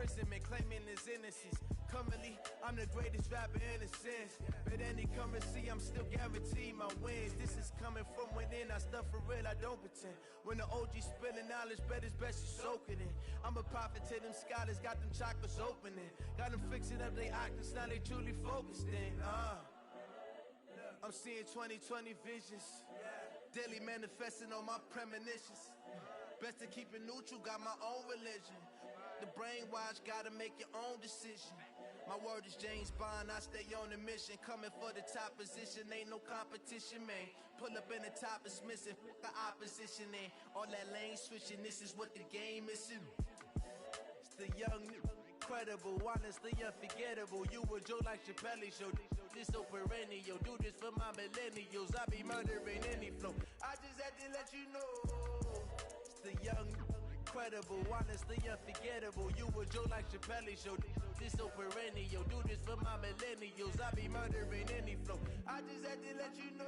imprisonment, claiming his innocence. Currently, I'm the greatest rapper in a sense. But any currency, I'm still guaranteed my wins. This is coming from within, I stuff for real, I don't pretend. When the OG spilling knowledge, bet it's best you soak it in. I'm a prophet to them scholars, got them chakras opening. Got them fixing up they octaves, now they truly focused in. I'm seeing 2020 visions. Daily manifesting on my premonitions. Best to keep it neutral, got my own religion. The brainwash, gotta make your own decision. My word is James Bond, I stay on a mission. Coming for the top position, ain't no competition, man. Pull up in the top is missing, the opposition ain't. All that lane switching, this is what the game is. It's the young, incredible, honestly unforgettable. You a Joe like Chappelle show. This so perennial, do this for my millennials. I be murdering any flow. I just had to let you know. It's the young, incredible, honestly unforgettable. You a Joe like Chappelle show. This so perennial, do this for my millennials. I be murdering any flow. I just had to let you know.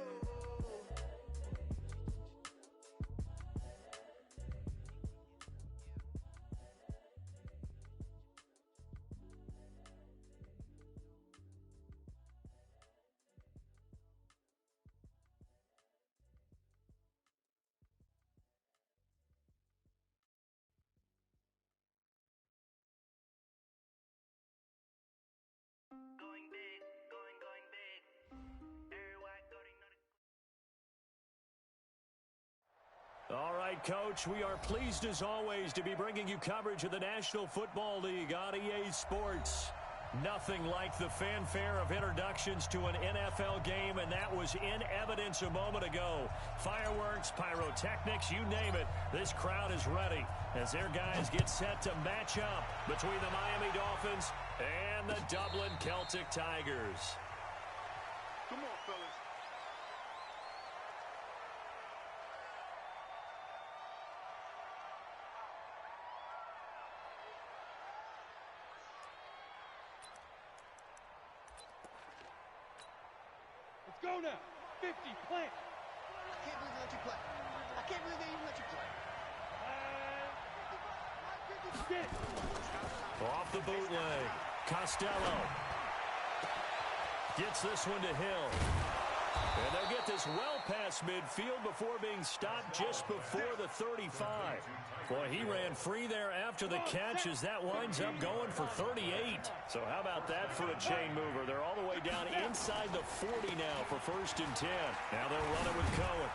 All right, Coach, we are pleased as always to be bringing you coverage of the National Football League on EA Sports. Nothing like the fanfare of introductions to an NFL game, and that was in evidence a moment ago. Fireworks, pyrotechnics, you name it. This crowd is ready as their guys get set to match up between the Miami Dolphins and the Dublin Celtic Tigers. Come on, fellas. Go now. 50, plant. I can't believe they let you play. I can't believe they even let you play. Off the bootleg. Costello gets this one to Hill. And they'll get this well past midfield before being stopped just before the 35. Boy, he ran free there after the catch as that winds up going for 38. So how about that for a chain mover? They're all the way down inside the 40 now for 1st and 10. Now they'll run it with Cohen.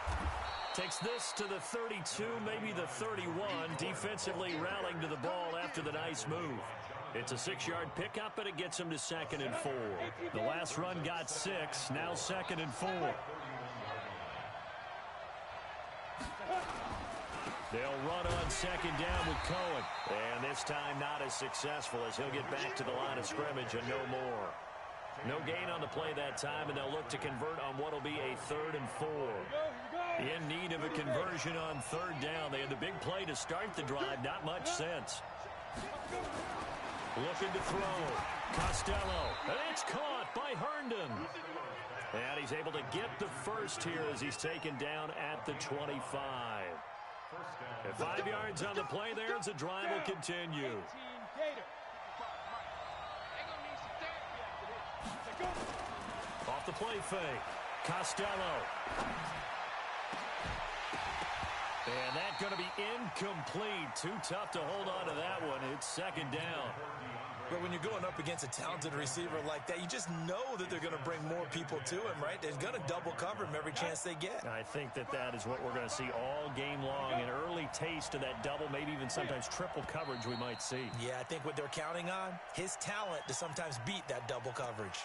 Takes this to the 32, maybe the 31. Defensively rallying to the ball after the nice move. It's a 6-yard pickup, and it gets him to 2nd and 4. The last run got 6, now 2nd and 4. They'll run on 2nd down with Cohen. And this time not as successful as he'll get back to the line of scrimmage and no more. No gain on the play that time, and they'll look to convert on what will be a 3rd and 4. In need of a conversion on 3rd down. They had the big play to start the drive, not much sense. Looking to throw. Costello. And it's caught by Herndon. And he's able to get the first here as he's taken down at the 25. At 5 yards on the play there, as the drive will continue. Off the play fake. Costello. And that's going to be incomplete. Too tough to hold on to that one. It's 2nd down. But when you're going up against a talented receiver like that, you just know that they're going to bring more people to him, right? They're going to double cover him every chance they get. I think that is what we're going to see all game long. An early taste of that double, maybe even sometimes triple coverage we might see. Yeah, I think what they're counting on, his talent to sometimes beat that double coverage.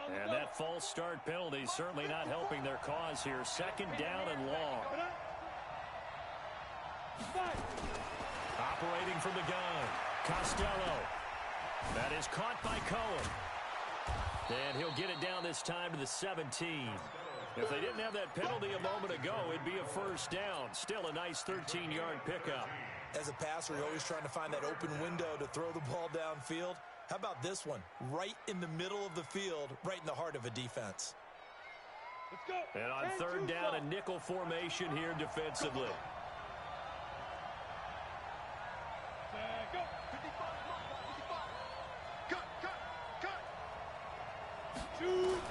And that false start penalty is certainly not helping their cause here. 2nd down and long. Operating from the gun. Costello. That is caught by Cohen. And he'll get it down this time to the 17. If they didn't have that penalty a moment ago, it'd be a 1st down. Still a nice 13-yard pickup. As a passer, you're always trying to find that open window to throw the ball downfield. How about this one? Right in the middle of the field, right in the heart of a defense. Let's go. And on third down, a nickel formation here defensively. Go. 55. Cut. Shoot.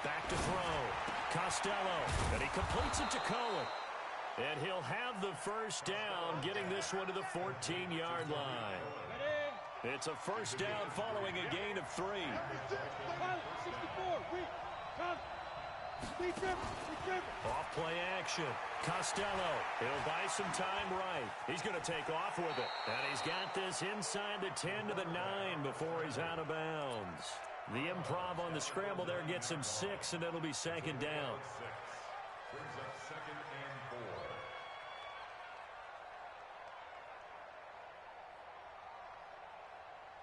Back to throw. Costello. And he completes it to Cohen. And he'll have the first down, getting this one to the 14-yard line. Ready. It's a first down following a gain of 3. 64. Retrieve. Off play action. Costello. He'll buy some time right. He's going to take off with it. And he's got this inside the 10 to the 9 before he's out of bounds. The improv on the scramble there gets him 6, and it'll be second down. Brings up 2nd and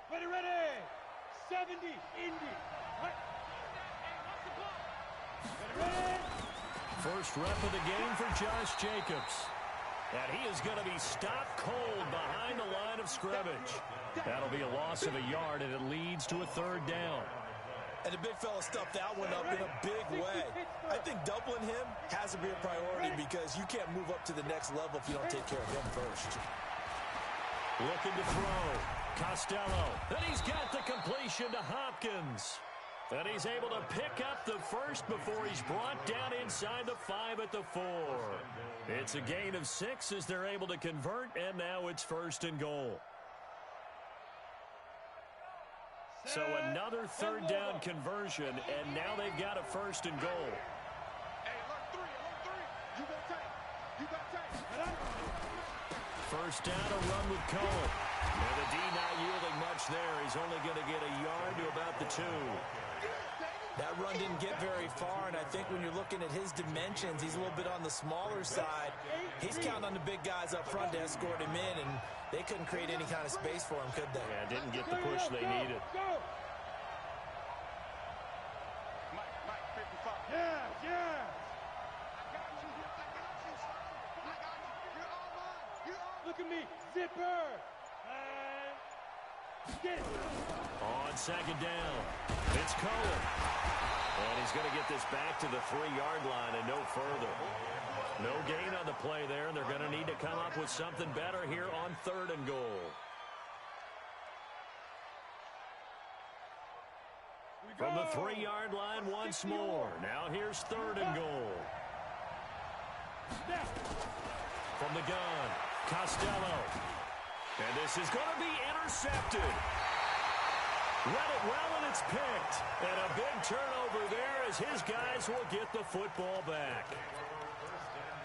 4. Ready. 70. Indy. Ready. First rep of the game for Josh Jacobs. And he is going to be stopped cold behind the line of scrimmage. That'll be a loss of a yard, and it leads to a third down. And the big fella stuffed that one up in a big way. I think doubling him has to be a priority because you can't move up to the next level if you don't take care of him first. Looking to throw. Costello. And he's got the completion to Hopkins. And he's able to pick up the first before he's brought down inside the 5 at the 4. It's a gain of 6 as they're able to convert, and now it's 1st and goal. So another third down conversion, and now they've got a 1st and goal. Hey, alert 3. You got tape. First down, a run with Cohen. And the D not yielding much there. He's only going to get a yard to about the 2. That run didn't get very far, and I think when you're looking at his dimensions, he's a little bit on the smaller side. He's counting on the big guys up front to escort him in, and they couldn't create any kind of space for him, could they? Yeah, didn't get the push they needed. Mike, 55. Yeah. I got you. You're all mine. Look at me. Zipper. And get it. On second down, it's Cohen. And he's going to get this back to the 3-yard line and no further. No gain on the play there, and they're going to need to come up with something better here on 3rd and goal. From the 3-yard line once more. Now here's 3rd and goal. From the gun, Costello. And this is going to be intercepted. Read it well, and it's picked. And a big turnover there as his guys will get the football back.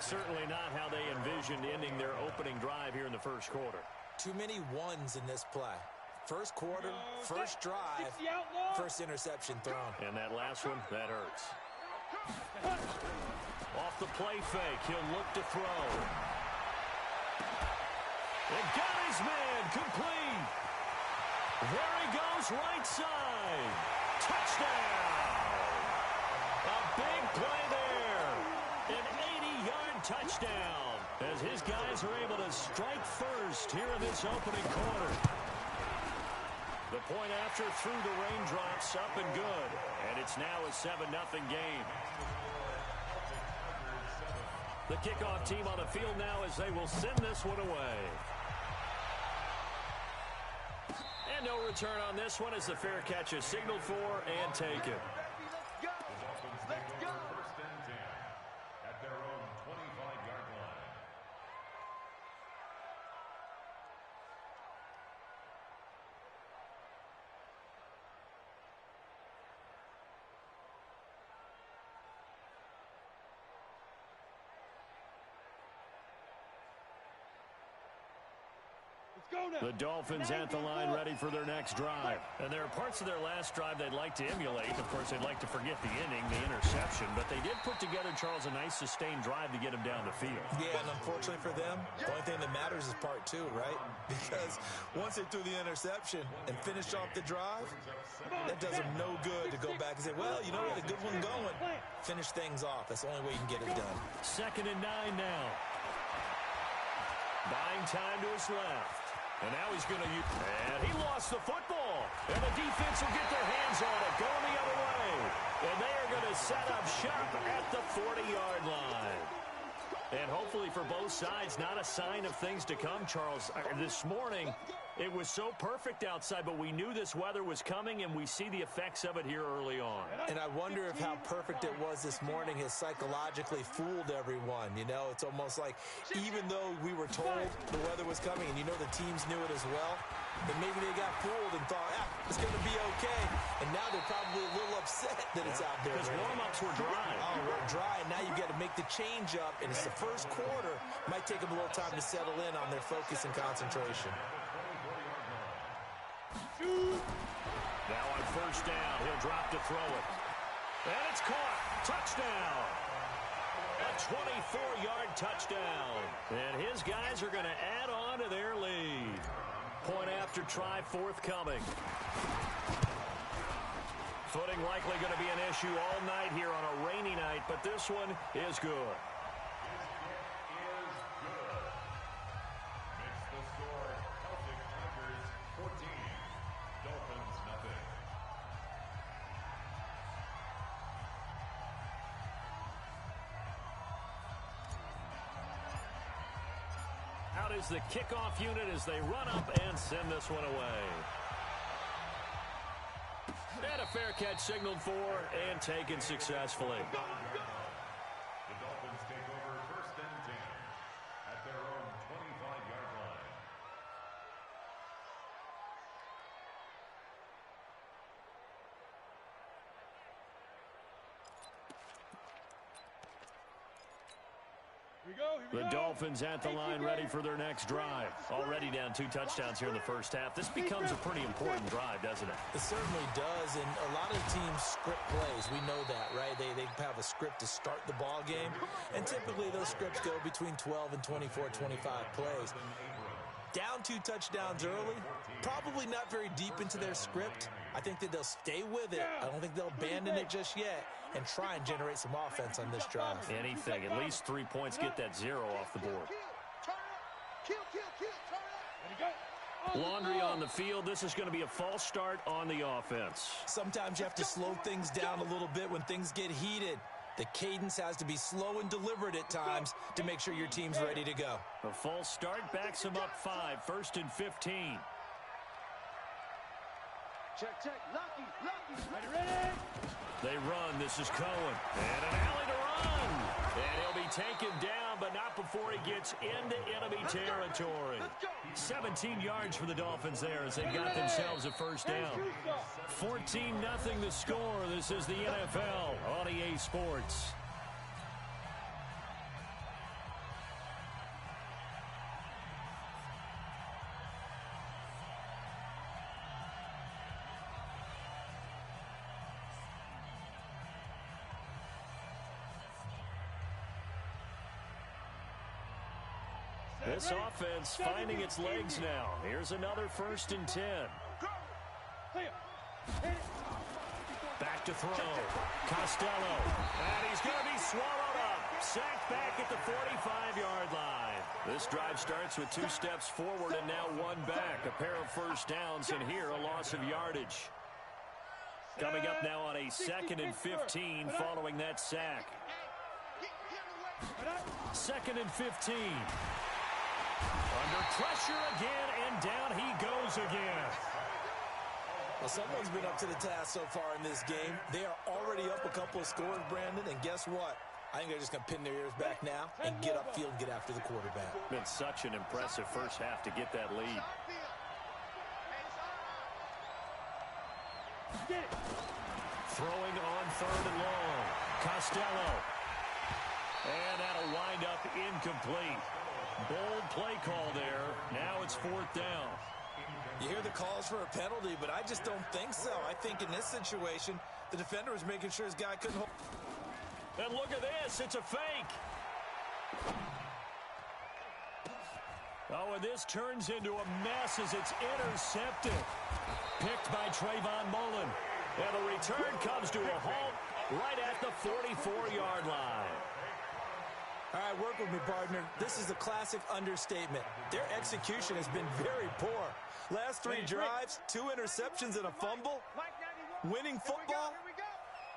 Certainly not how they envisioned ending their opening drive here in the first quarter. Too many ones in this play. First quarter, first drive, first interception thrown. And that last one, that hurts. Off the play fake, he'll look to throw. And got his man, complete. There he goes, right side. Touchdown. A big play there. An 80-yard touchdown as his guys are able to strike first here in this opening quarter. The point after through the raindrops, up and good. And it's now a 7-0 game. The kickoff team on the field now as they will send this one away. And no return on this one as the fair catch is signaled for and taken. Let's go. 1st and 10 at their own 25-yard line. The Dolphins at the line ready for their next drive. And there are parts of their last drive they'd like to emulate. Of course, they'd like to forget the inning, the interception. But they did put together, Charles, a nice sustained drive to get him down the field. Yeah, and unfortunately for them, the only thing that matters is part 2, right? Because once they threw the interception and finished off the drive, that does them no good to go back and say, well, you know, we had a good one going. Finish things off. That's the only way you can get it done. 2nd and 9 now. Buying time to his left. And now he's going to use... And he lost the football. And the defense will get their hands on it, going the other way. And they are going to set up shop at the 40-yard line. And hopefully for both sides, not a sign of things to come, Charles. This morning, it was so perfect outside, but we knew this weather was coming, and we see the effects of it here early on. And I wonder if how perfect it was this morning has psychologically fooled everyone. You know, it's almost like even though we were told the weather was coming, and you know the teams knew it as well, that maybe they got fooled and thought, it's going to be okay. And now they're probably a little upset that it's out there. Because warm-ups were dry. Oh, we're dry, and now you got to make the change up, and it's the first quarter. Might take them a little time to settle in on their focus and concentration. Now on first down, he'll drop to throw it. And it's caught. Touchdown. A 24-yard touchdown. And his guys are going to add on to their lead. Point after try forthcoming. Footing likely going to be an issue all night here on a rainy night, but this one is good. Out is the kickoff unit as they run up and send this one away. And a fair catch signaled for and taken successfully. The Dolphins take over first and 10 at their own 25-yard line. The Dolphins at the line ready for their next drive. Already down 2 touchdowns here in the first half. This becomes a pretty important drive, doesn't it? It certainly does, and a lot of teams script plays. We know that, right? They have a script to start the ball game, and typically those scripts go between 12 and 24, 25 plays. Down 2 touchdowns early, probably not very deep into their script. I think that they'll stay with it. I don't think they'll abandon it just yet and try and generate some offense on this drive. Anything. At least 3 points, get that 0 off the board. Laundry on the field. This is going to be a false start on the offense. Sometimes you have to slow things down a little bit when things get heated. The cadence has to be slow and deliberate at times to make sure your team's ready to go. A false start backs him up 5. First and 15. Check. Ready. They run. This is Cohen. And an alley to run. And he'll be taken down, but not before he gets into enemy territory. 17 yards for the Dolphins there as they've got themselves a first down. 14-0 the score. This is the NFL on EA Sports. This offense finding its legs now. Here's another first and 10. Back to throw. Costello. And he's going to be swallowed up. Sacked back at the 45-yard line. This drive starts with 2 steps forward and now 1 back. A pair of first downs, and here a loss of yardage. Coming up now on a 2nd and 15 following that sack. 2nd and 15. Under pressure again, and down he goes again. Well, someone's been up to the task so far in this game. They are already up a couple of scores, Brandon, and guess what? I think they're just going to pin their ears back now and get upfield and get after the quarterback. Been such an impressive first half to get that lead. Throwing on 3rd and long. Costello. And that'll wind up incomplete. Bold play call there. Now it's 4th down. You hear the calls for a penalty, but I just don't think so. I think in this situation, the defender was making sure his guy couldn't hold. And look at this. It's a fake. Oh, and this turns into a mess as it's intercepted. Picked by Trayvon Mullen. And the return comes to a halt right at the 44-yard line. All right, work with me, partner. This is a classic understatement. Their execution has been very poor. Last 3 drives, 2 interceptions and a fumble. Winning football,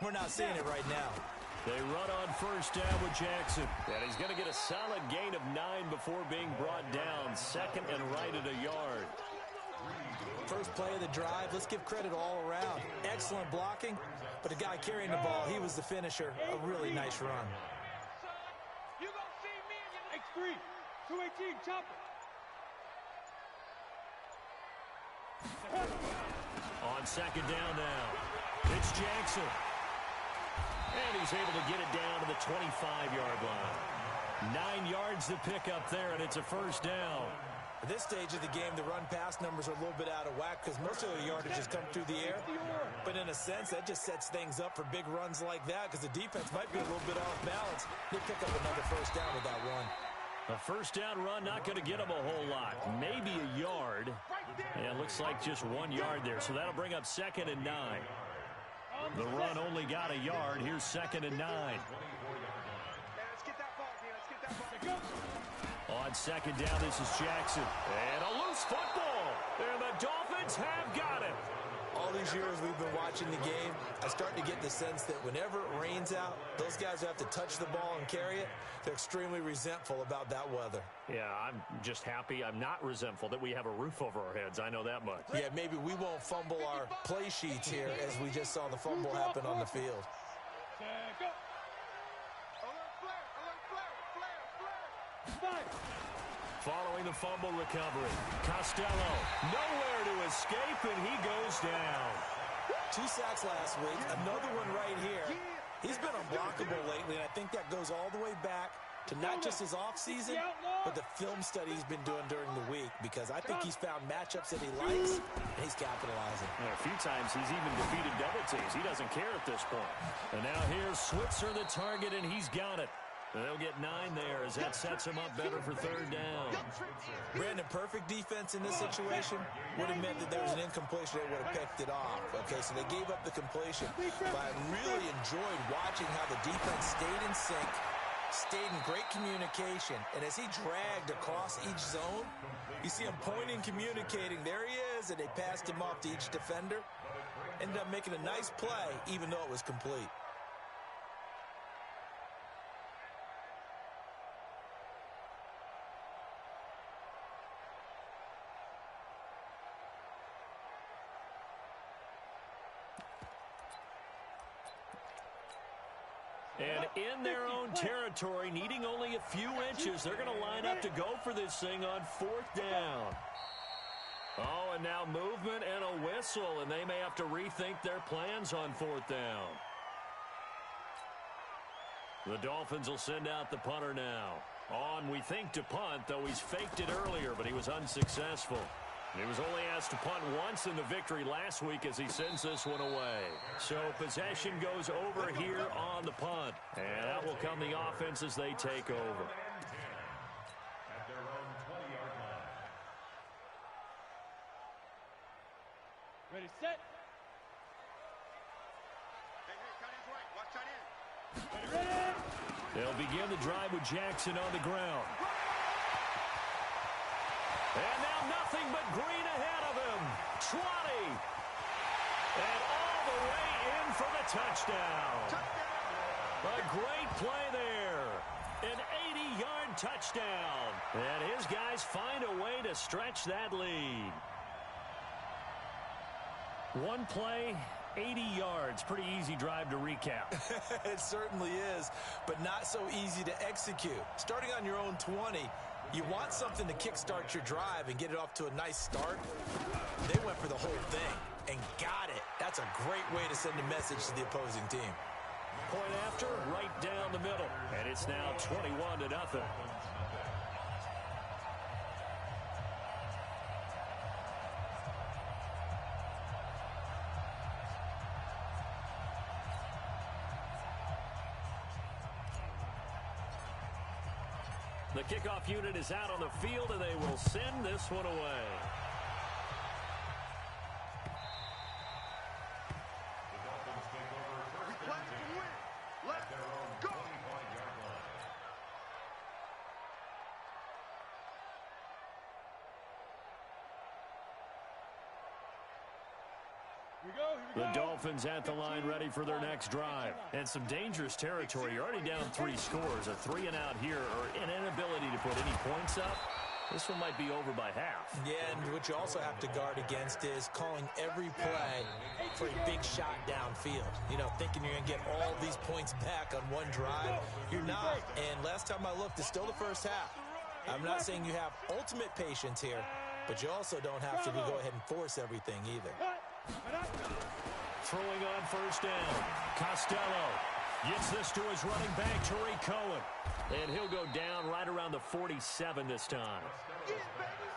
we're not seeing it right now. They run on first down with Jackson. And he's going to get a solid gain of 9 before being brought down. Second and right at a yard. First play of the drive, let's give credit all around. Excellent blocking, but the guy carrying the ball, he was the finisher. A really nice run. You gonna see me in your X3, 218, chop it. On second down now, it's Jackson. And he's able to get it down to the 25-yard line. 9 yards to pick up there, and it's a first down. At this stage of the game, the run-pass numbers are a little bit out of whack because most of the yardage has come through the air. But in a sense, that just sets things up for big runs like that because the defense might be a little bit off balance. They pick up another first down with that run. A first down run, not going to get them a whole lot. Maybe a yard. Yeah, it looks like just 1 yard there, so that'll bring up second and 9. The run only got a yard. Here's second and 9. On second down, this is Jackson. And a loose football. And the Dolphins have got it. All these years we've been watching the game, I start to get the sense that whenever it rains out, those guys who have to touch the ball and carry it, they're extremely resentful about that weather. Yeah, I'm just happy I'm not resentful that we have a roof over our heads. I know that much. Yeah, maybe we won't fumble our play sheets here as we just saw the fumble happen on the field. Following the fumble recovery, Costello nowhere to escape, and he goes down. 2 sacks last week, another one right here. He's been unblockable lately, and I think that goes all the way back to not just his offseason, but the film study he's been doing during the week, because I think he's found matchups that he likes, and he's capitalizing. Yeah, a few times he's even defeated double teams. He doesn't care at this point. And now here's Switzer, the target, and he's got it. They'll get 9 there as that sets him up better for third down. Brandon, perfect defense in this situation would have meant that there was an incompletion that would have picked it off. Okay, so they gave up the completion. But I really enjoyed watching how the defense stayed in sync, stayed in great communication, and as he dragged across each zone, you see him pointing, communicating. There he is, and they passed him off to each defender. Ended up making a nice play, even though it was complete. And in their own territory, needing only a few inches, they're going to line up to go for this thing on fourth down. Oh, and now movement and a whistle, and they may have to rethink their plans on fourth down. The Dolphins will send out the punter now. On, we think, to punt, though he's faked it earlier, but he was unsuccessful. He was only asked to punt once in the victory last week as he sends this one away. So possession goes over here on the punt. And out will come the offense as they take over. At their own 20-yard line. Ready, set. Hey, tight end's right. Watch tight end. Ready. They'll begin the drive with Jackson on the ground. And now nothing but green ahead of him. 20. And all the way in for the touchdown. A great play there. An 80-yard touchdown. And his guys find a way to stretch that lead. One play, 80 yards. Pretty easy drive to recap. It certainly is, but not so easy to execute. Starting on your own 20, you want something to kickstart your drive and get it off to a nice start. They went for the whole thing and got it. That's a great way to send a message to the opposing team. Point after, right down the middle. And it's now 21-0. The kickoff unit is out on the field, and they will send this one away. The Dolphins take over first and 10 at their own 25-yard line. The Dolphins at the line ready for their next drive. And some dangerous territory. You're already down 3 scores. A 3-and-out here or an inability to put any points up. This one might be over by half. Yeah, and what you also have to guard against is calling every play for a big shot downfield. You know, thinking you're going to get all these points back on one drive. You're not. And last time I looked, it's still the first half. I'm not saying you have ultimate patience here, but you also don't have to go ahead and force everything either. Throwing on first down. Costello gets this to his running back, Tariq Cohen. And he'll go down right around the 47 this time.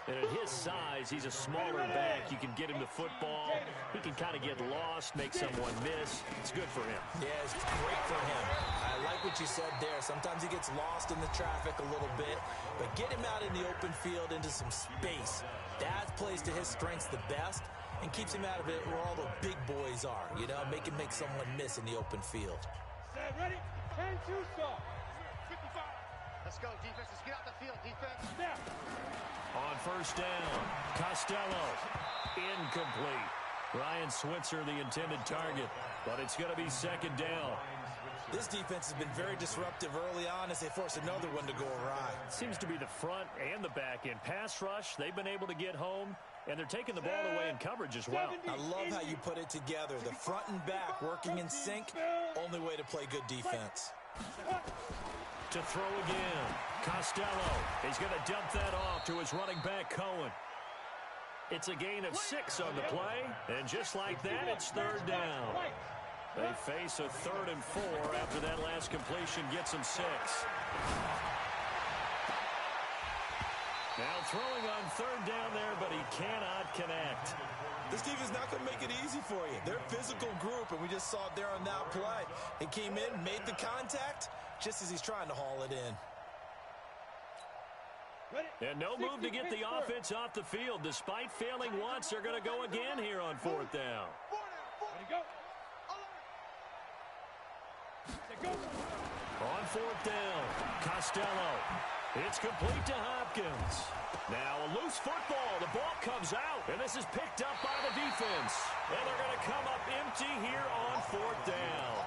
And at his size, he's a smaller back. You can get him the football. He can kind of get lost, make someone miss. It's good for him. Yeah, it's great for him. I like what you said there. Sometimes he gets lost in the traffic a little bit. But get him out in the open field into some space. That plays to his strengths the best and keeps him out of it where all the big boys are. You know, make him make someone miss in the open field. Set, ready? 10-2 stop. Let's go, defense. Let's get out the field, defense. Snap. On first down, Costello, incomplete. Ryan Switzer, the intended target, but it's going to be second down. This defense has been very disruptive early on as they force another one to go awry. Seems to be the front and the back end. Pass rush, they've been able to get home, and they're taking the ball away in coverage as well. I love how you put it together. The front and back working in sync, only way to play good defense. To throw again, Costello. He's going to dump that off to his running back, Cohen. It's a gain of 6 on the play, and just like that, it's third down. They face a 3rd and 4 after that last completion gets them 6. Now throwing on third down there, but he cannot connect. This defense is not going to make it easy for you. They're a physical group, and we just saw it there on that play. He came in, made the contact, just as he's trying to haul it in. And no move to get the offense off the field. Despite failing once, they're going to go again here on 4th down. Ready, go. On 4th down, Costello. It's complete to Hopkins. Now a loose football. The ball comes out, and this is picked up by the defense. And they're going to come up empty here on 4th down.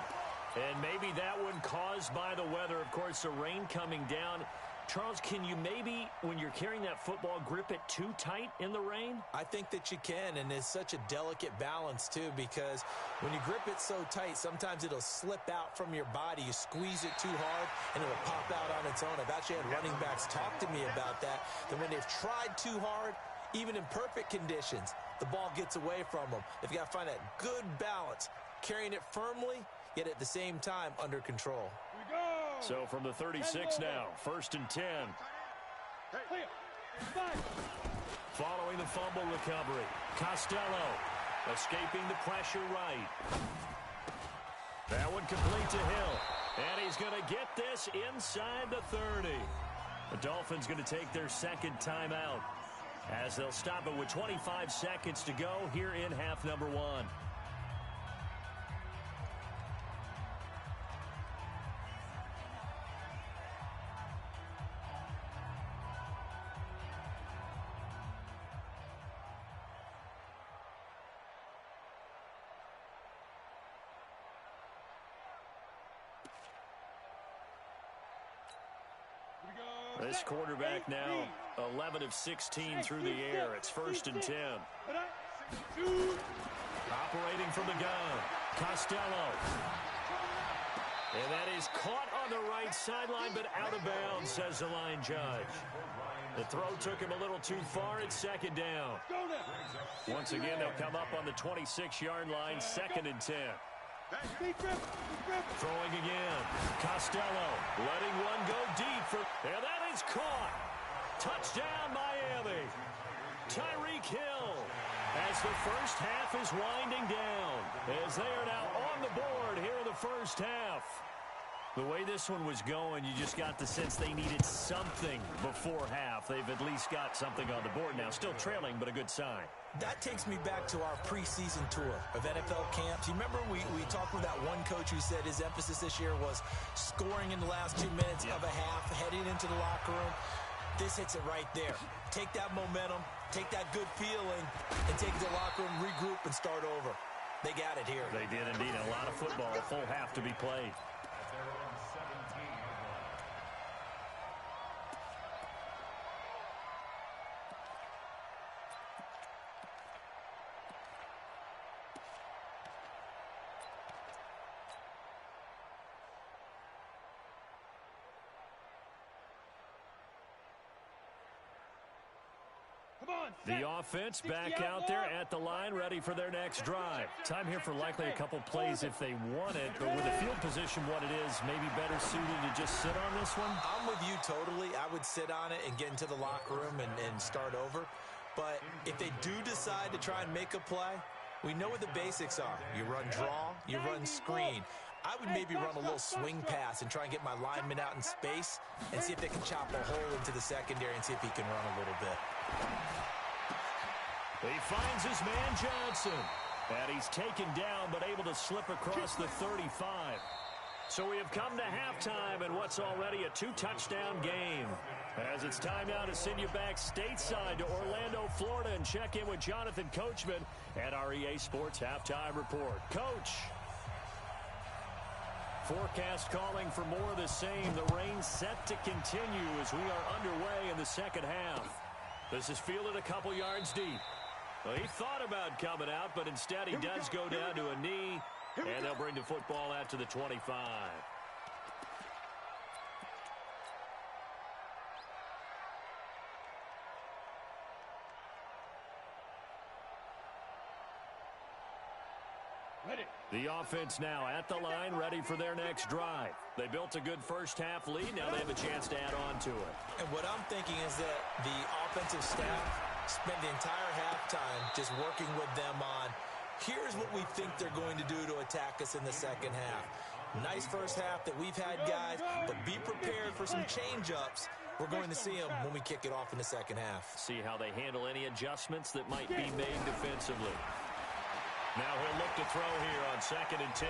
And maybe that one caused by the weather. Of course, the rain coming down. Charles, can you maybe, when you're carrying that football, grip it too tight in the rain? I think that you can, and it's such a delicate balance, too, because when you grip it so tight, sometimes it'll slip out from your body. You squeeze it too hard, and it'll pop out on its own. I've actually had running backs talk to me about that, that when they've tried too hard, even in perfect conditions, the ball gets away from them. They've got to find that good balance, carrying it firmly, yet at the same time under control. So from the 36 now, 1st and 10. Following the fumble recovery, Costello escaping the pressure right. That one complete to Hill. And he's going to get this inside the 30. The Dolphins going to take their 2nd timeout as they'll stop it with 25 seconds to go here in half number 1. This quarterback now 11 of 16 through the air. It's 1st and 10. Operating from the gun, Costello. And that is caught on the right sideline, but out of bounds, says the line judge. The throw took him a little too far. It's 2nd down. Once again, they'll come up on the 26-yard line, 2nd and 10. Throwing again. Costello letting one go deep. And that is caught. Touchdown, Miami. Tyreek Hill as the first half is winding down. As they are now on the board here in the first half. The way this one was going, you just got the sense they needed something before half. They've at least got something on the board now. Still trailing, but a good sign. That takes me back to our preseason tour of NFL camps. You remember we talked with that one coach who said his emphasis this year was scoring in the last 2 minutes of a half, heading into the locker room. This hits it right there. Take that momentum, take that good feeling, and take it to the locker room, regroup, and start over. They got it here. They did indeed. A lot of football, a full half to be played. At their own 17-yard line. The offense back out there at the line, ready for their next drive. Time here for likely a couple plays if they want it, but with the field position what it is, maybe better suited to just sit on this one? I'm with you totally. I would sit on it and get into the locker room and start over. But if they do decide to try and make a play, we know what the basics are. You run draw, you run screen. I would maybe run a little swing pass and try and get my lineman out in space and see if they can chop a hole into the secondary and see if he can run a little bit. He finds his man Johnson, and he's taken down but able to slip across the 35. So we have come to halftime in what's already a 2-touchdown game. As it's time now to send you back stateside to Orlando, Florida, and check in with Jonathan Coachman at our EA Sports Halftime Report. Coach. Forecast calling for more of the same. The rain set to continue as we are underway in the second half. This is fielded a couple yards deep. Well, he thought about coming out, but instead he does go down to a knee, and they'll bring the football out to the 25. The offense now at the line, ready for their next drive. They built a good first half lead. Now they have a chance to add on to it. And what I'm thinking is that the offensive staff spent the entire halftime just working with them on, here's what we think they're going to do to attack us in the second half. Nice first half that we've had, guys, but be prepared for some change-ups. We're going to see them when we kick it off in the second half. See how they handle any adjustments that might be made defensively. Now he'll look to throw here on 2nd and 10.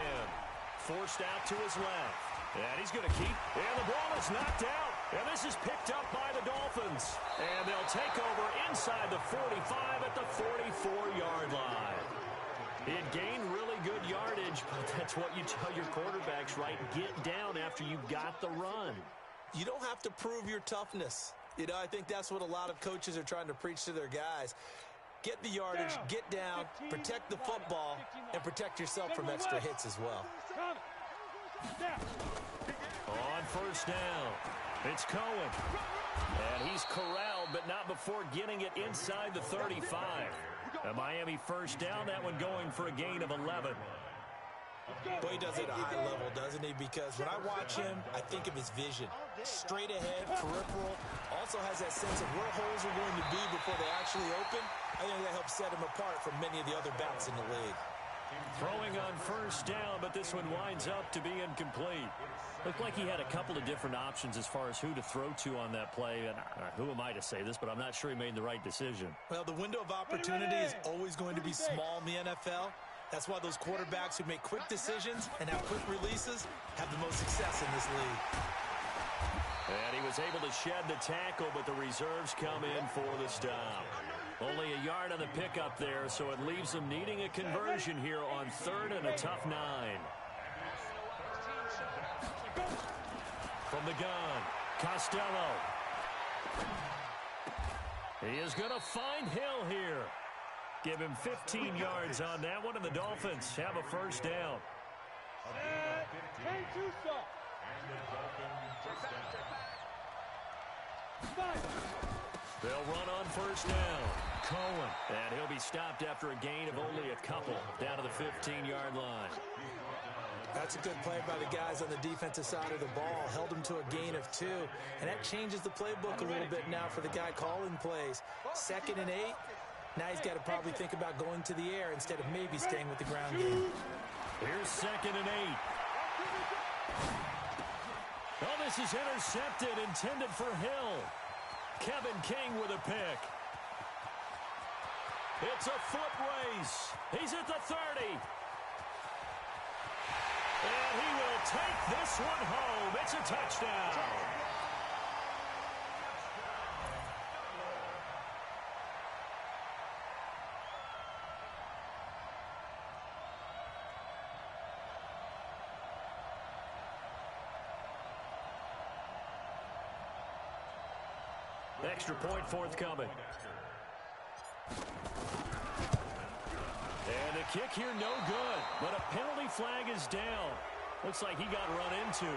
Forced out to his left. And he's going to keep. And the ball is knocked out. And this is picked up by the Dolphins. And they'll take over inside the 45 at the 44-yard line. It gained really good yardage, but that's what you tell your quarterbacks, right? Get down after you got the run. You don't have to prove your toughness. You know, I think that's what a lot of coaches are trying to preach to their guys. Get the yardage, get down, protect the football, and protect yourself from extra hits as well. On first down, it's Cohen. And he's corralled, but not before getting it inside the 35. A Miami first down, that one going for a gain of 11. Boy, he does it at a high level, doesn't he? Because when I watch him, I think of his vision. Straight ahead, peripheral. Also has that sense of where holes are going to be before they actually open. I think that helps set him apart from many of the other backs in the league. Throwing on first down, but this one winds up to be incomplete. Looked like he had a couple of different options as far as who to throw to on that play. And who am I to say this, but I'm not sure he made the right decision. Well, the window of opportunity is always going to be small in the NFL. That's why those quarterbacks who make quick decisions and have quick releases have the most success in this league. And he was able to shed the tackle, but the reserves come in for the stop. Only a yard on the pickup there, so it leaves them needing a conversion here on 3rd and a tough 9. From the gun, Costello. He is going to find Hill here. Give him 15 yards on that one, and the Dolphins have a first down. They'll run on first down. Cohen. And he'll be stopped after a gain of only a couple down to the 15-yard line. That's a good play by the guys on the defensive side of the ball. Held him to a gain of 2. And that changes the playbook a little bit now for the guy calling plays. 2nd and 8. Now he's got to probably think about going to the air instead of maybe staying with the ground game. Here's 2nd and 8. Oh, this is intercepted, intended for Hill. Kevin King with a pick. It's a foot race. He's at the 30. And he will take this one home. It's a touchdown. Extra point forthcoming. And the kick here no good, but a penalty flag is down. Looks like he got run into.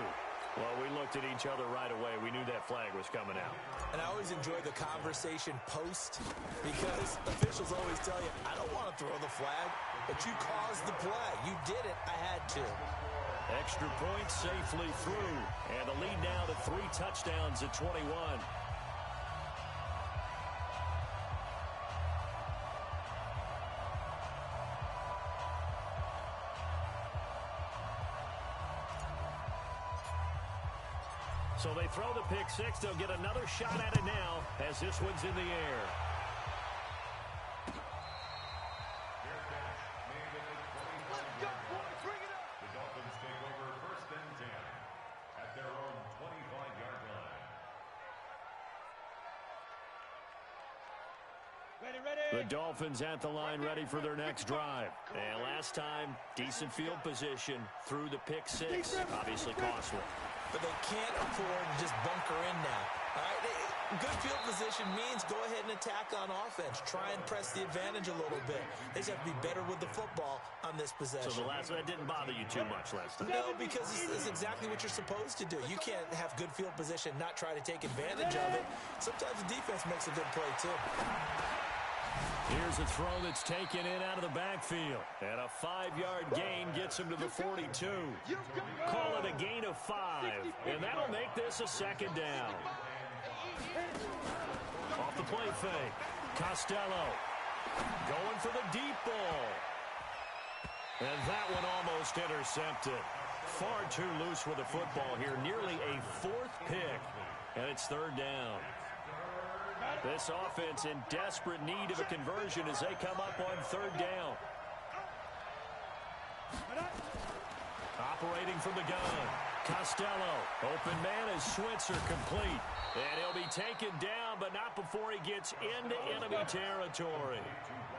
Well, we looked at each other right away. We knew that flag was coming out. And I always enjoy the conversation post because officials always tell you, I don't want to throw the flag, but you caused the play. You did it. I had to. Extra point safely through. And the lead now to 3 touchdowns at 21. So they throw the pick six. They'll get another shot at it now as this one's in the air. Let's go, boys. Bring it up. The Dolphins take over 1st and 10 at their own 25-yard line. Ready, ready. The Dolphins at the line ready for their next drive. And last time, decent field position through the pick six. Obviously costly. But they can't afford to just bunker in now. All right? Good field position means go ahead and attack on offense. Try and press the advantage a little bit. They just have to be better with the football on this possession. So that didn't bother you too much last time? No, because it's exactly what you're supposed to do. You can't have good field position, not try to take advantage of it. Sometimes the defense makes a good play, too. Here's a throw that's taken in out of the backfield. And a 5-yard gain gets him to the 42. Call it a gain of 5. And that'll make this a second down. Off the play fake. Costello going for the deep ball. And that one almost intercepted. Far too loose with the football here. Nearly a 4th pick. And it's 3rd down. This offense in desperate need of a conversion as they come up on 3rd down. Operating from the gun. Costello. Open man is Switzer complete. And he'll be taken down, but not before he gets into enemy territory.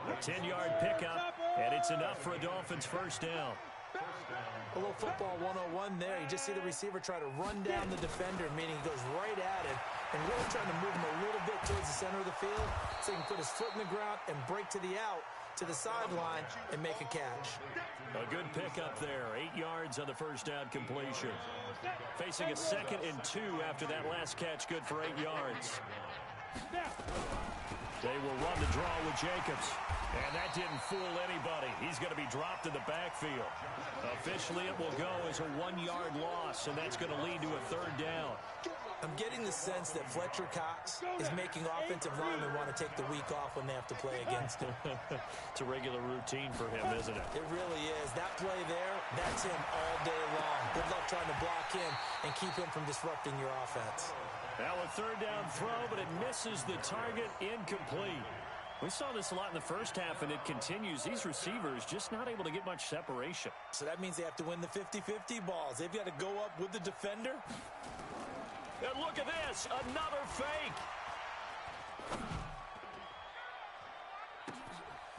A 10-yard pickup, and it's enough for a Dolphins 1st down. A little football 101 there. You just see the receiver try to run down the defender, meaning he goes right at it, and really trying to move him a little bit towards the center of the field so he can put his foot in the ground and break to the out, to the sideline, and make a catch. A good pickup there. 8 yards on the 1st down completion. Facing a 2nd and 2 after that last catch, good for 8 yards. They will run the draw with Jacobs. And that didn't fool anybody. He's going to be dropped in the backfield. Officially, it will go as a 1-yard loss, and that's going to lead to a 3rd down. I'm getting the sense that Fletcher Cox is making offensive linemen want to take the week off when they have to play against him. It's a regular routine for him, isn't it? It really is. That play there, that's him all day long. Good luck trying to block him and keep him from disrupting your offense. Now a 3rd down throw, but it misses the target, incomplete. We saw this a lot in the first half, and it continues. These receivers just not able to get much separation. So that means they have to win the 50-50 balls. They've got to go up with the defender. And look at this, another fake.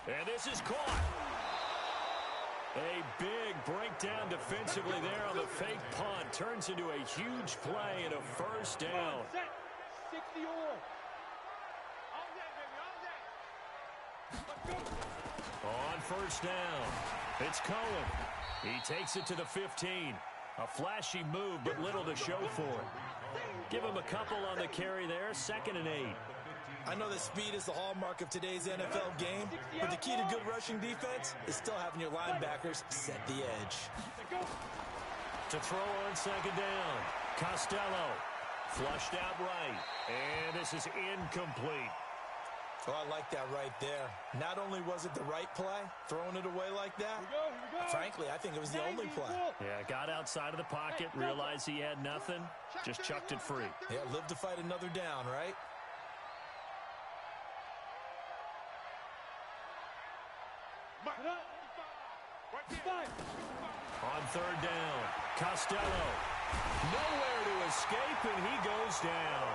And this is caught. A big breakdown defensively there on the fake punt. Turns into a huge play and a 1st down. 60 On 1st down, it's Cohen. He takes it to the 15. A flashy move, but little to show for it. Give him a couple on the carry there, 2nd and 8. I know that speed is the hallmark of today's NFL game, but the key to good rushing defense is still having your linebackers set the edge. To throw on 2nd down, Costello flushed out right, and this is incomplete. Oh, I like that right there. Not only was it the right play, throwing it away like that, frankly, I think it was the only play. Yeah, got outside of the pocket, realized he had nothing, just chucked it free. Yeah, live to fight another down, right? On 3rd down, Costello. Nowhere to escape, and he goes down.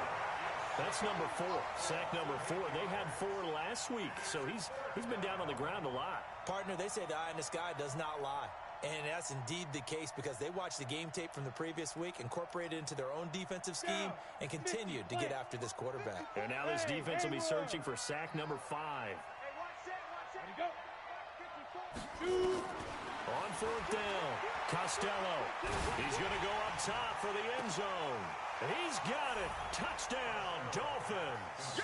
That's number 4, sack number 4. They had 4 last week, so he's been down on the ground a lot. Partner, they say the eye in the sky does not lie. And that's indeed the case because they watched the game tape from the previous week, incorporated it into their own defensive scheme, and continued to get after this quarterback. And now this defense will be searching for sack number 5. On 4th down, Costello. He's going to go up top for the end zone. He's got it. Touchdown, Dolphins.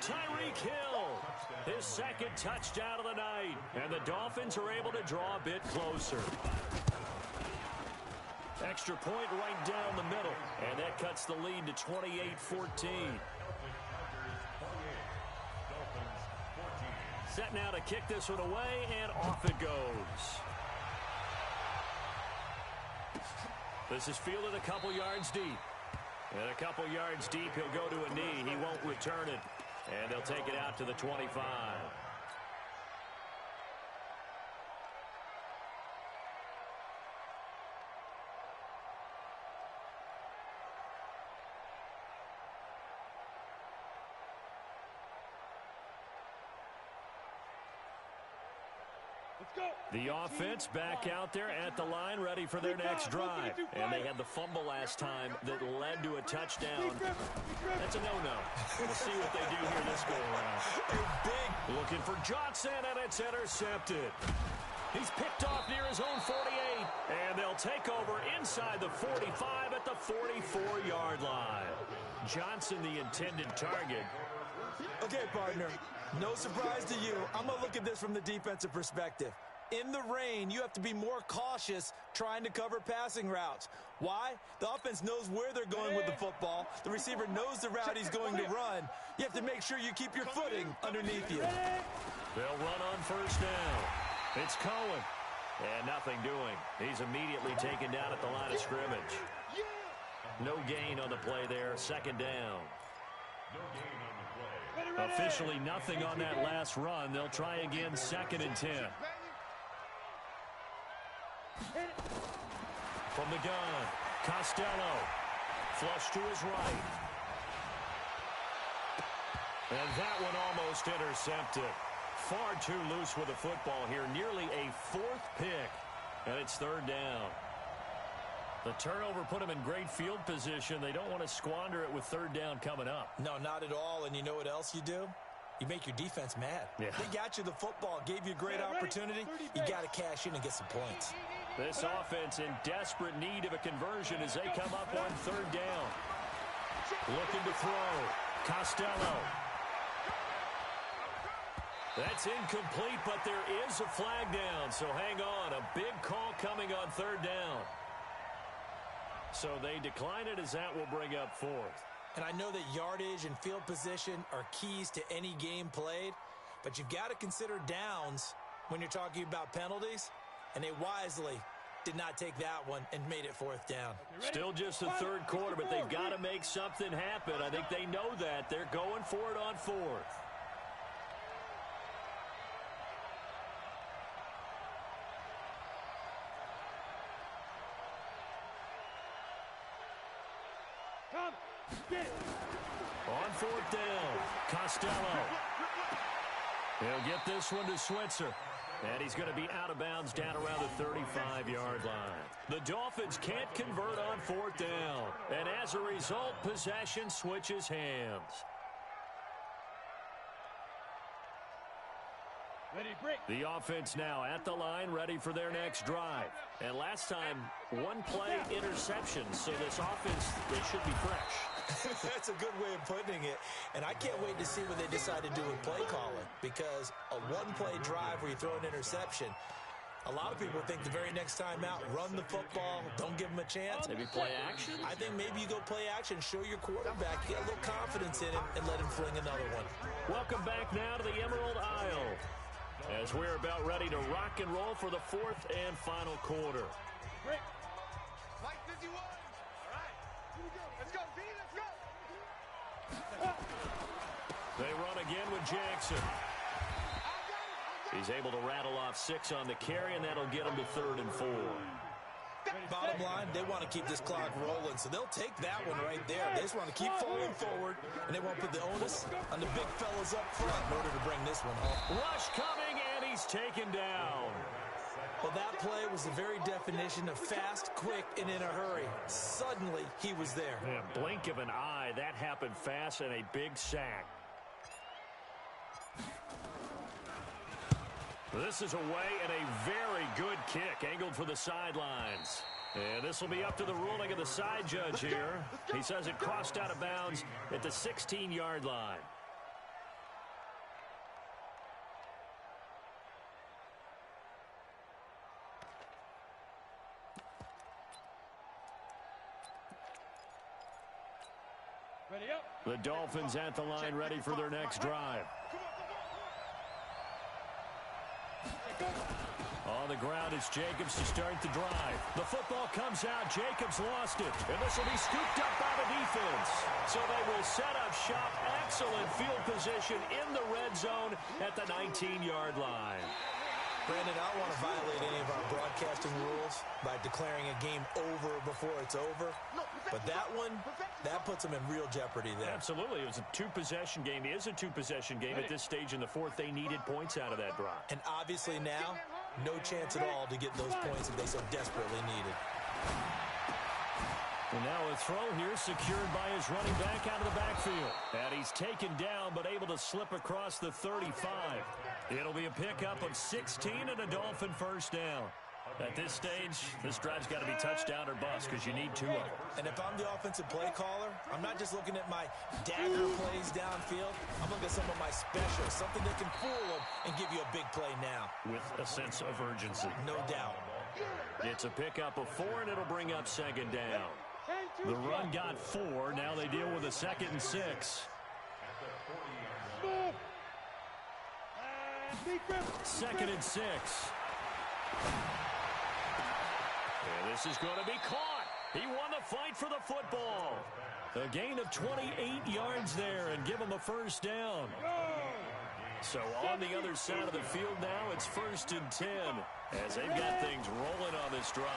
Tyreek Hill, his second touchdown of the night. And the Dolphins are able to draw a bit closer. Extra point right down the middle. And that cuts the lead to 28-14. Set now to kick this one away, and off it goes. This is fielded a couple yards deep. And a couple yards deep, he'll go to a knee. He won't return it. And they'll take it out to the 25. The offense back out there at the line, ready for their next drive. And they had the fumble last time that led to a touchdown. That's a no-no. We'll see what they do here this go-around. Looking for Johnson, and it's intercepted. He's picked off near his own 48, and they'll take over inside the 45 at the 44-yard line. Johnson, the intended target. Okay, partner, no surprise to you. I'm going to look at this from the defensive perspective. In the rain, you have to be more cautious trying to cover passing routes. Why? The offense knows where they're going with the football. The receiver knows the route he's going to run. You have to make sure you keep your footing underneath you. They'll run on first down. It's Cohen. And nothing doing. He's immediately taken down at the line of scrimmage. No gain on the play there. Second down. Officially nothing on that last run. They'll try again, 2nd and 10. From the gun, Costello. Flush to his right. And that one almost intercepted. Far too loose with the football here. Nearly a 4th pick. And it's 3rd down. The turnover put them in great field position. They don't want to squander it with 3rd down coming up. No, not at all. And you know what else you do? You make your defense mad. Yeah. They got you the football, gave you a great opportunity. You got to cash in and get some points. This offense in desperate need of a conversion as they come up on 3rd down. Looking to throw. Costello. That's incomplete, but there is a flag down, so hang on. A big call coming on 3rd down. So they decline it as that will bring up 4th. And I know that yardage and field position are keys to any game played, but you've got to consider downs when you're talking about penalties, and they wisely did not take that one and made it 4th down. Still just the 3rd quarter, but they've got to make something happen. I think they know that. They're going for it on 4th. On 4th down, Costello. He'll get this one to Switzer. And he's going to be out of bounds down around the 35-yard line. The Dolphins can't convert on 4th down. And as a result, possession switches hands. The offense now at the line, ready for their next drive. And last time, 1-play interception. So this offense, they should be fresh. That's a good way of putting it. And I can't wait to see what they decide to do with play calling. Because a 1-play drive where you throw an interception, a lot of people think the very next time out, run the football, don't give them a chance. Maybe play action? I think maybe you go play action, show your quarterback, get a little confidence in him, and let him fling another one. Welcome back now to the Emerald Isle, as we're about ready to rock and roll for the 4th and final quarter. Mike 51. All right. Here we go. Let's go, V. Let's go. They run again with Jackson. He's able to rattle off 6 on the carry, and that'll get him to 3rd and 4. Bottom line, they want to keep this clock rolling, so they'll take that one right there. They just want to keep falling forward, and they won't put the onus on the big fellas up front in order to bring this one home. Rush coming, and he's taken down. Well, that play was the very definition of fast, quick, and in a hurry. Suddenly, he was there. Yeah, blink of an eye, that happened fast, and a big sack. This is away and a very good kick, angled for the sidelines. And this will be up to the ruling of the side judge here. He says it crossed out of bounds at the 16-yard line. Ready up. The Dolphins at the line, ready for their next drive. On the ground, it's Jacobs to start the drive. The football comes out. Jacobs lost it. And this will be scooped up by the defense. So they will set up shop. Excellent field position in the red zone at the 19-yard line. Brandon, I don't want to violate any of our broadcasting rules by declaring a game over before it's over. But that one, that puts them in real jeopardy there. Absolutely. It was a two-possession game. It is a two-possession game at this stage in the fourth. They needed points out of that drive. And obviously now, no chance at all to get those points that they so desperately needed. And now a throw here secured by his running back out of the backfield. And he's taken down but able to slip across the 35. It'll be a pickup of 16 and a Dolphin first down. At this stage, this drive's got to be touchdown or bust because you need two of them. And if I'm the offensive play caller, I'm not just looking at my dagger plays downfield. I'm looking at some of my specials, something that can fool them and give you a big play now. With a sense of urgency. No doubt. It's a pickup of 4, and it'll bring up second down. The run got 4. Now they deal with a 2nd and 6. 2nd and 6. And this is going to be caught. He won the fight for the football. A gain of 28 yards there and give him a first down. So on the other side of the field now, it's 1st and 10 as they've got things rolling on this drive.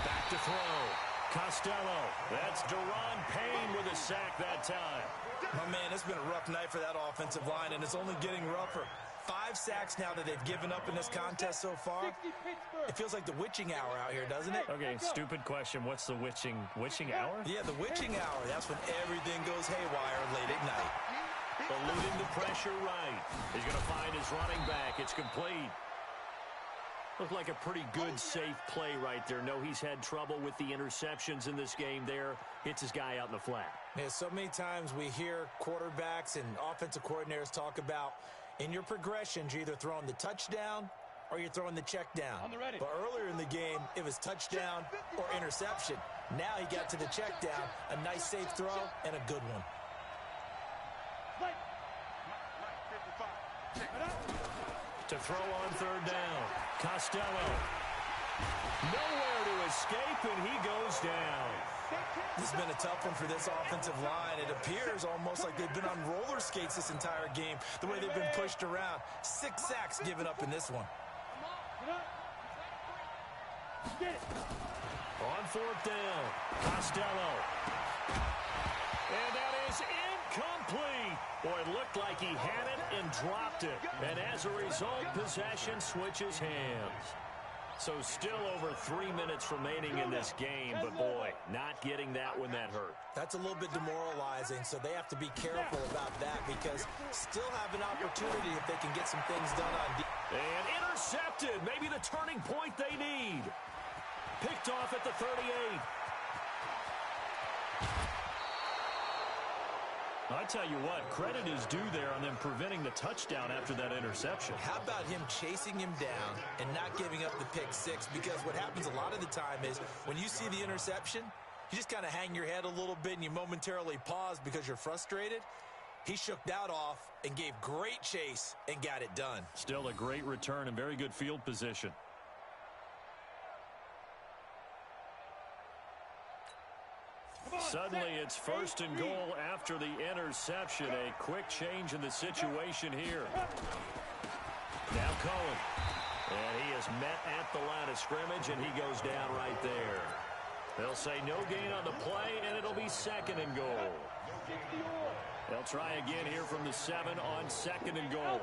Back to throw. Costello. That's Deron Payne with a sack that time. My man, it's been a rough night for that offensive line, and it's only getting rougher. 5 sacks now that they've given up in this contest so far. It feels like the witching hour out here, doesn't it? Okay, stupid question. What's the witching hour? Yeah, the witching hour. That's when everything goes haywire late at night. Eluding the pressure right. He's going to find his running back. It's complete. Looked like a pretty good, safe play right there. No, he's had trouble with the interceptions in this game there. Hits his guy out in the flat. Yeah, so many times we hear quarterbacks and offensive coordinators talk about in your progressions, you're either throwing the touchdown or you're throwing the check down. But earlier in the game, it was touchdown or interception. Now he got to the check down, a nice safe throw, and a good one. To throw on 3rd down. Costello. Nowhere to escape, and he goes down. This has been a tough one for this offensive line. It appears almost like they've been on roller skates this entire game, the way they've been pushed around. 6 sacks given up in this one. On 4th down, Costello. And that is incomplete. Boy, it looked like he had it and dropped it. And as a result, possession switches hands. So still over 3 minutes remaining in this game, but boy, not getting that one that hurt. That's a little bit demoralizing, so they have to be careful about that because still have an opportunity if they can get some things done on defense. And intercepted, maybe the turning point they need. Picked off at the 38. I tell you what, credit is due there on them preventing the touchdown after that interception. How about him chasing him down and not giving up the pick 6? Because what happens a lot of the time is when you see the interception, you just kind of hang your head a little bit and you momentarily pause because you're frustrated. He shook that off and gave great chase and got it done. Still a great return and very good field position. Suddenly, it's 1st and goal after the interception. A quick change in the situation here. Now Cohen. And he is met at the line of scrimmage, and he goes down right there. They'll say no gain on the play, and it'll be 2nd and goal. They'll try again here from the 7 on 2nd and goal.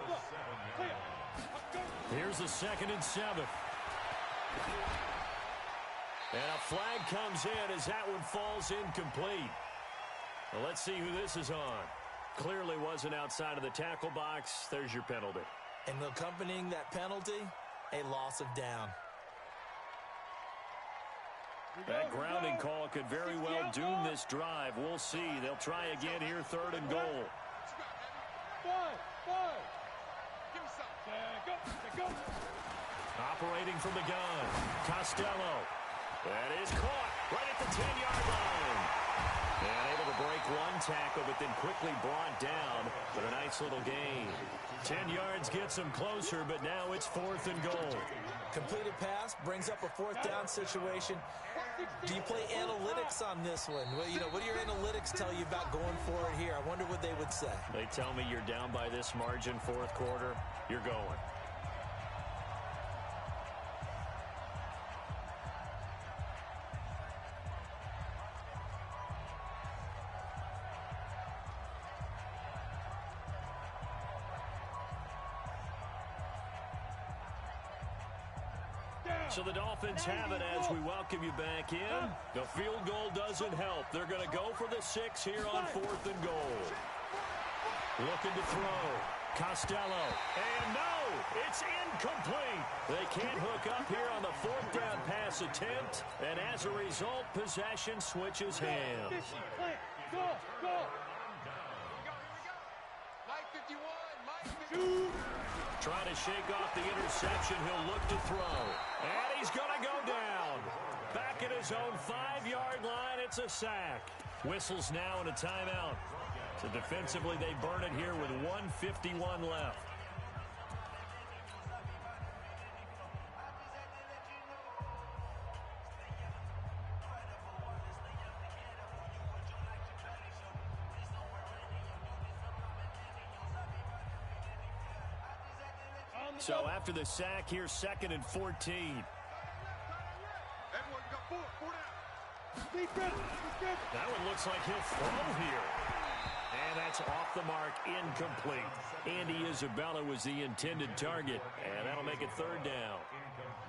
Here's the 2nd and 7. And a flag comes in as that one falls incomplete. Well, let's see who this is on. Clearly wasn't outside of the tackle box. There's your penalty. And accompanying that penalty, a loss of down. That grounding call could very well doom this drive. We'll see. They'll try again here, 3rd and goal. Operating from the gun, Costello. That is caught right at the 10-yard line. And able to break one tackle, but then quickly brought down. But a nice little gain. 10 yards gets them closer, but now it's 4th and goal. Completed pass brings up a 4th down situation. Do you play analytics on this one? Well, what do your analytics tell you about going for it here? I wonder what they would say. They tell me you're down by this margin, 4th quarter. You're going. So the Dolphins have it as we welcome you back in. The field goal doesn't help. They're going to go for the 6 here on 4th and goal. Looking to throw. Costello. And no, it's incomplete. They can't hook up here on the 4th down pass attempt. And as a result, possession switches hands. Go, go. Trying to shake off the interception. He'll look to throw. And he's going to go down. Back at his own 5-yard line, it's a sack. Whistles now and a timeout. So defensively, they burn it here with 1:51 left. So after the sack, here's 2nd and 14. That one looks like he'll throw here. And that's off the mark, incomplete. Andy Isabella was the intended target, and that'll make it 3rd down.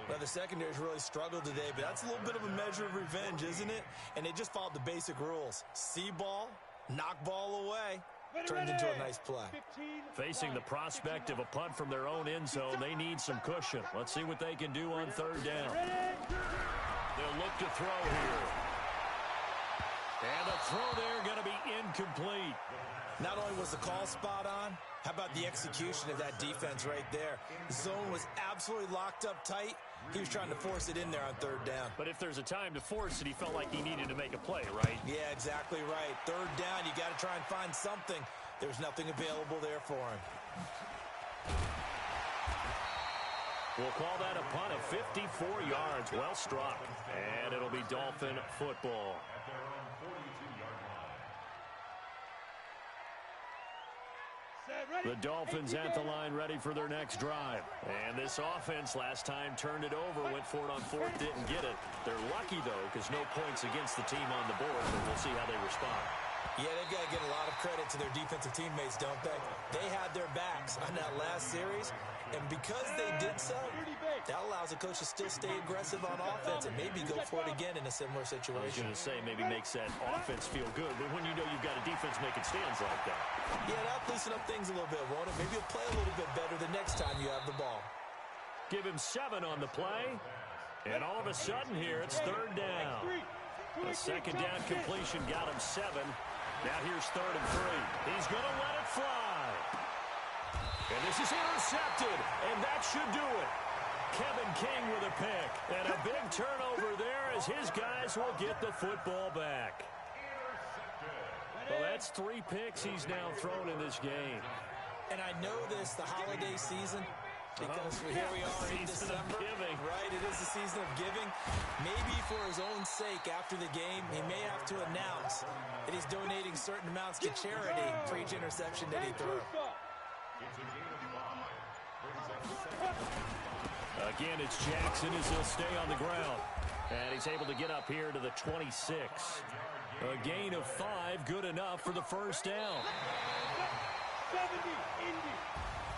Well, the secondary's really struggled today, but that's a little bit of a measure of revenge, isn't it? And they just followed the basic rules. See ball, knock ball away. Turned into a nice play. Facing the prospect of a punt from their own end zone, they need some cushion. Let's see what they can do on 3rd down. They'll look to throw here. And the throw there going to be incomplete. Not only was the call spot on, how about the execution of that defense right there? The zone was absolutely locked up tight. He was trying to force it in there on 3rd down. But if there's a time to force it, he felt like he needed to make a play, right? Yeah, exactly right. 3rd down, you got to try and find something. There's nothing available there for him. We'll call that a punt of 54 yards. Well struck. And it'll be Dolphin football. The Dolphins at the line ready for their next drive. And this offense last time turned it over, went for it on 4th, didn't get it. They're lucky, though, because no points against the team on the board, but we'll see how they respond. Yeah, they've got to get a lot of credit to their defensive teammates, don't they? They had their backs on that last series, and because they did so, that allows the coach to still stay aggressive on offense and maybe go for it again in a similar situation. I was going to say, maybe makes that offense feel good, but when you know you've got a defense making stands like that. Yeah, that'll loosen up things a little bit, won't it? Maybe you'll play a little bit better the next time you have the ball. Give him 7 on the play, and all of a sudden here, it's 3rd down. A 2nd down completion got him 7. Now here's 3rd and 3. He's going to let it fly. And this is intercepted, and that should do it. Kevin King with a pick. And a big turnover there as his guys will get the football back. Well, that's 3 picks he's now thrown in this game. And I know this, the holiday season, because here we are in December, right? It is the season of giving. Maybe for his own sake, after the game, he may have to announce that he's donating certain amounts to charity for each interception that he threw. Again, it's Jackson as he'll stay on the ground. And he's able to get up here to the 26. A gain of 5, good enough for the 1st down.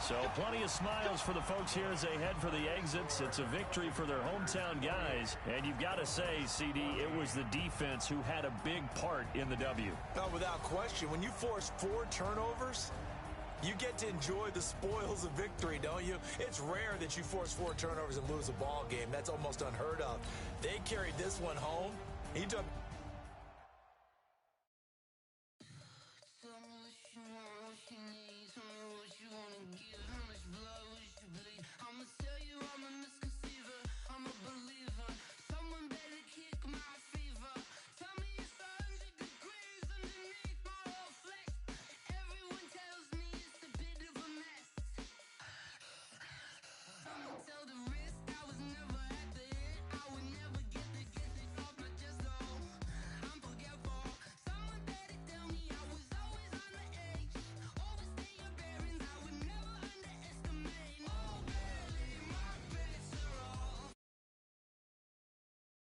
So plenty of smiles for the folks here as they head for the exits. It's a victory for their hometown guys. And you've got to say, CD, it was the defense who had a big part in the W. Oh, without question. When you force 4 turnovers, you get to enjoy the spoils of victory, don't you? It's rare that you force 4 turnovers and lose a ball game. That's almost unheard of. They carried this one home. He took